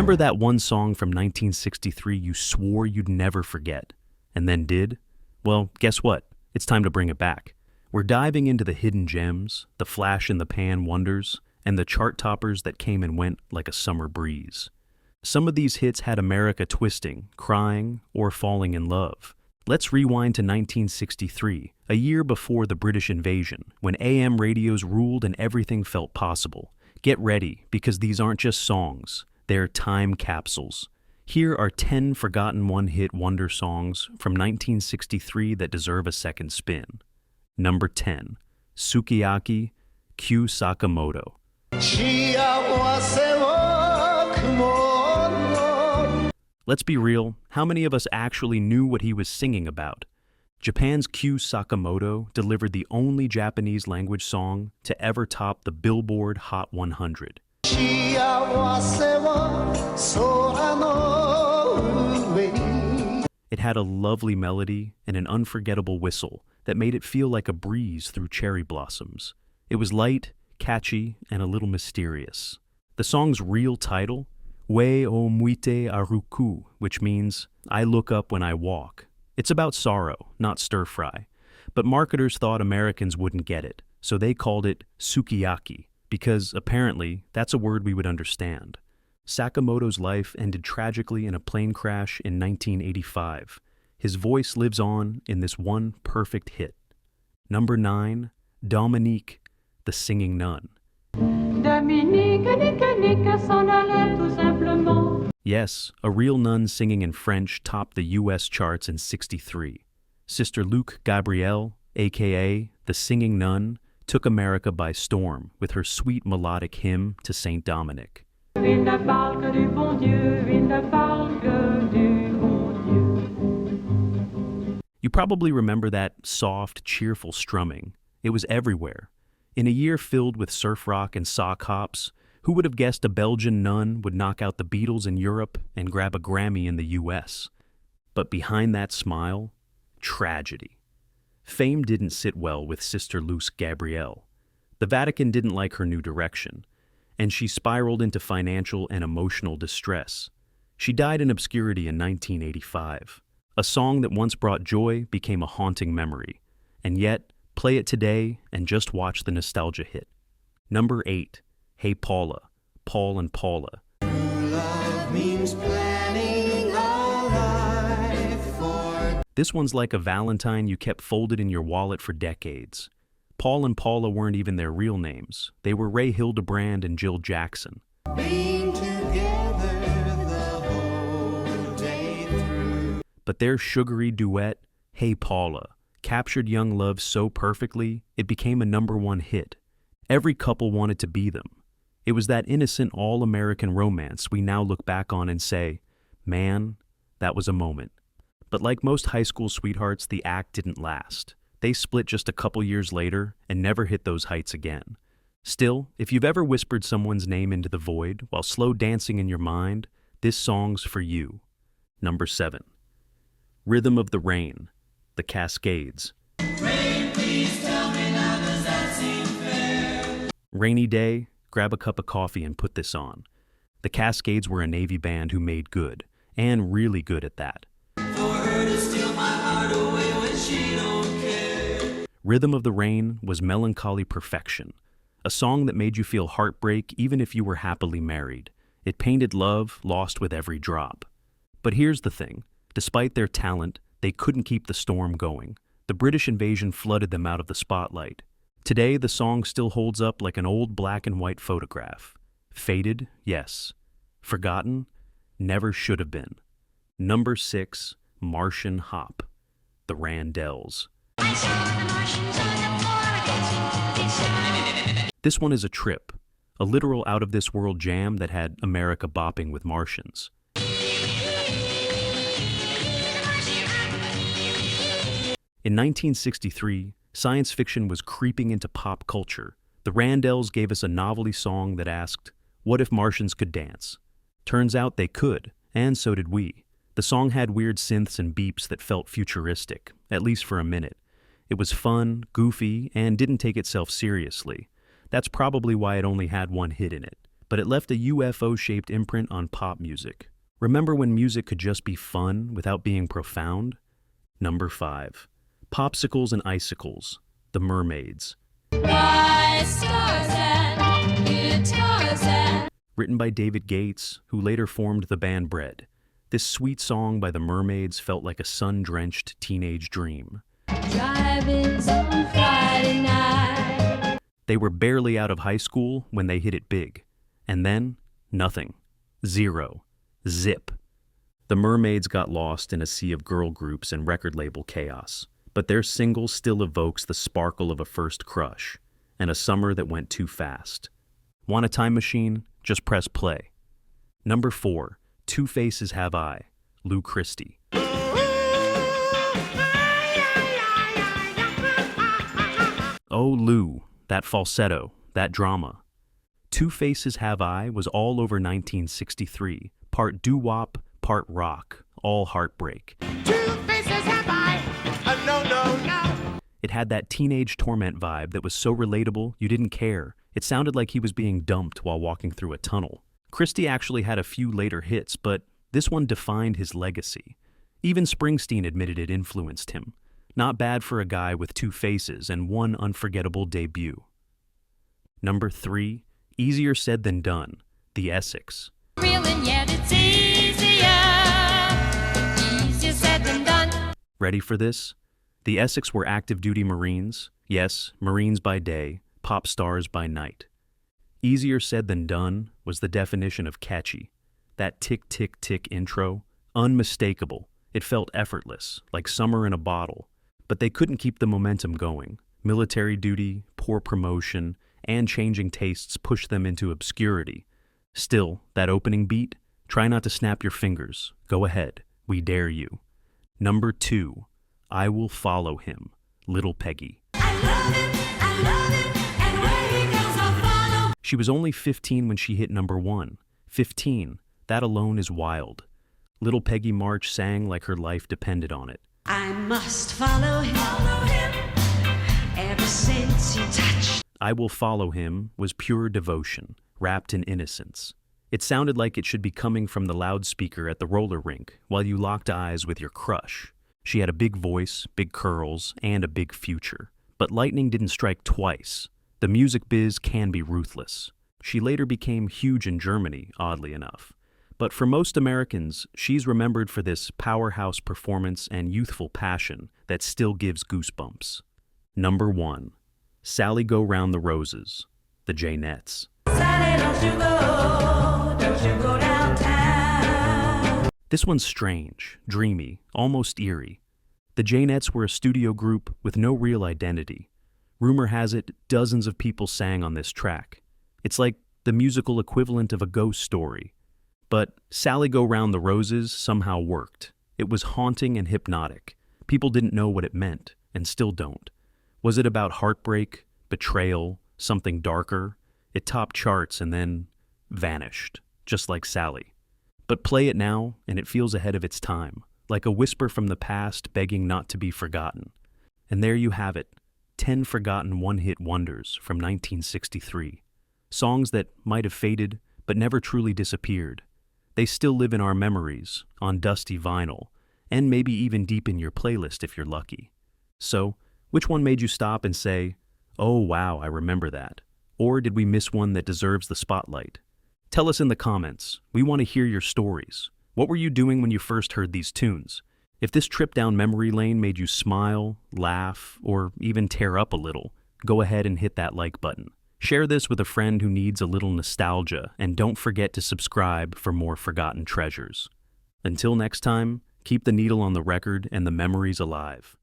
Remember that one song from 1963 you swore you'd never forget, and then did? Well, guess what? It's time to bring it back. We're diving into the hidden gems, the flash-in-the-pan wonders, and the chart toppers that came and went like a summer breeze. Some of these hits had America twisting, crying, or falling in love. Let's rewind to 1963, a year before the British invasion, when AM radios ruled and everything felt possible. Get ready, because these aren't just songs, they're time capsules. Here are 10 forgotten one-hit wonder songs from 1963 that deserve a second spin. Number 10, Sukiyaki, Kyu Sakamoto. Let's be real, how many of us actually knew what he was singing about? Japan's Kyu Sakamoto delivered the only Japanese language song to ever top the Billboard Hot 100. It had a lovely melody and an unforgettable whistle that made it feel like a breeze through cherry blossoms. It was light, catchy, and a little mysterious. The song's real title, We o Muite Aruku, which means, I look up when I walk. It's about sorrow, not stir-fry. But marketers thought Americans wouldn't get it, so they called it Sukiyaki, because apparently that's a word we would understand. Sakamoto's life ended tragically in a plane crash in 1985. His voice lives on in this one perfect hit. Number 9, Dominique the Singing Nun. Yes, a real nun singing in French topped the US charts in '63. Sister Luc Gabrielle, aka the Singing Nun, took America by storm with her sweet melodic hymn to Saint Dominic. You probably remember that soft, cheerful strumming. It was everywhere. In a year filled with surf rock and sock hops, who would have guessed a Belgian nun would knock out the Beatles in Europe and grab a Grammy in the US? But behind that smile, tragedy. Fame didn't sit well with Sister Luc Gabrielle. The Vatican didn't like her new direction, and she spiraled into financial and emotional distress. She died in obscurity in 1985. A song that once brought joy became a haunting memory, and yet, play it today and just watch the nostalgia hit. Number 8, Hey Paula, Paul and Paula. Love means planning a life for... This one's like a Valentine you kept folded in your wallet for decades. Paul and Paula weren't even their real names. They were Ray Hildebrand and Jill Jackson. Being together the whole day through. But their sugary duet, Hey Paula, captured young love so perfectly, it became a #1 hit. Every couple wanted to be them. It was that innocent all-American romance we now look back on and say, man, that was a moment. But like most high school sweethearts, the act didn't last. They split just a couple years later and never hit those heights again. Still, if you've ever whispered someone's name into the void while slow dancing in your mind, this song's for you. Number 7, Rhythm of the Rain, the Cascades. Rain, please tell me now, does that seem fair? Rainy day, grab a cup of coffee and put this on. The Cascades were a Navy band who made good, and really good at that. For her to steal my heart away when she don't care. Rhythm of the Rain was melancholy perfection, a song that made you feel heartbreak even if you were happily married. It painted love lost with every drop. But here's the thing, despite their talent, they couldn't keep the storm going. The British invasion flooded them out of the spotlight. Today, the song still holds up like an old black and white photograph. Faded, yes. Forgotten, never should have been. Number 6, Martian Hop, the Randells. This one is a trip, a literal out-of-this-world jam that had America bopping with Martians. In 1963, science fiction was creeping into pop culture. The Randells gave us a novelty song that asked, what if Martians could dance? Turns out they could, and so did we. The song had weird synths and beeps that felt futuristic, at least for a minute. It was fun, goofy, and didn't take itself seriously. That's probably why it only had one hit in it. but it left a UFO-shaped imprint on pop music. Remember when music could just be fun without being profound? Number 5. Popsicles and Icicles, The Mermaids. Written by David Gates, who later formed the band Bread. This sweet song by the Mermaids felt like a sun-drenched teenage dream. They were barely out of high school when they hit it big. And then, nothing. Zero. Zip. The Mermaids got lost in a sea of girl groups and record label chaos, but their single still evokes the sparkle of a first crush and a summer that went too fast. Want a time machine? Just press play. Number 4. Two Faces Have I, Lou Christie. Oh, Lou, that falsetto, that drama. Two Faces Have I was all over 1963, part doo-wop, part rock, all heartbreak. Two faces have I, no, no, no. It had that teenage torment vibe that was so relatable you didn't care. It sounded like he was being dumped while walking through a tunnel. Christie actually had a few later hits, but this one defined his legacy. Even Springsteen admitted it influenced him. Not bad for a guy with two faces and one unforgettable debut. Number 3. Easier Said Than Done, The Essex. Real and yet it's easier said than done. Ready for this? The Essex were active-duty Marines. Yes, Marines by day, pop stars by night. Easier Said Than Done was the definition of catchy. That tick-tick-tick intro, unmistakable. It felt effortless, like summer in a bottle. But they couldn't keep the momentum going. Military duty, poor promotion, and changing tastes pushed them into obscurity. Still, that opening beat, try not to snap your fingers. Go ahead, we dare you. Number 2, I Will Follow Him, Little Peggy. I love him, and where he goes I'll follow. She was only 15 when she hit number 1. 15, that alone is wild. Little Peggy March sang like her life depended on it. I must follow him, ever since he touched. I Will Follow Him was pure devotion, wrapped in innocence. It sounded like it should be coming from the loudspeaker at the roller rink while you locked eyes with your crush. She had a big voice, big curls, and a big future. But lightning didn't strike twice. The music biz can be ruthless. She later became huge in Germany, oddly enough. But for most Americans, she's remembered for this powerhouse performance and youthful passion that still gives goosebumps. Number 1. Sally Go Round the Roses, the Jaynetts. Sally, don't you go downtown. This one's strange, dreamy, almost eerie. The Jaynetts were a studio group with no real identity. Rumor has it, dozens of people sang on this track. It's like the musical equivalent of a ghost story. But Sally Go Round the Roses somehow worked. It was haunting and hypnotic. People didn't know what it meant, and still don't. Was it about heartbreak, betrayal, something darker? It topped charts and then vanished, just like Sally. But play it now, and it feels ahead of its time, like a whisper from the past begging not to be forgotten. And there you have it, 10 forgotten one-hit wonders from 1963. Songs that might have faded, but never truly disappeared. They still live in our memories, on dusty vinyl, and maybe even deep in your playlist if you're lucky. So, which one made you stop and say, "Oh wow, I remember that"? Or did we miss one that deserves the spotlight? Tell us in the comments. We want to hear your stories. What were you doing when you first heard these tunes? If this trip down memory lane made you smile, laugh, or even tear up a little, go ahead and hit that like button. Share this with a friend who needs a little nostalgia, and don't forget to subscribe for more forgotten treasures. Until next time, keep the needle on the record and the memories alive.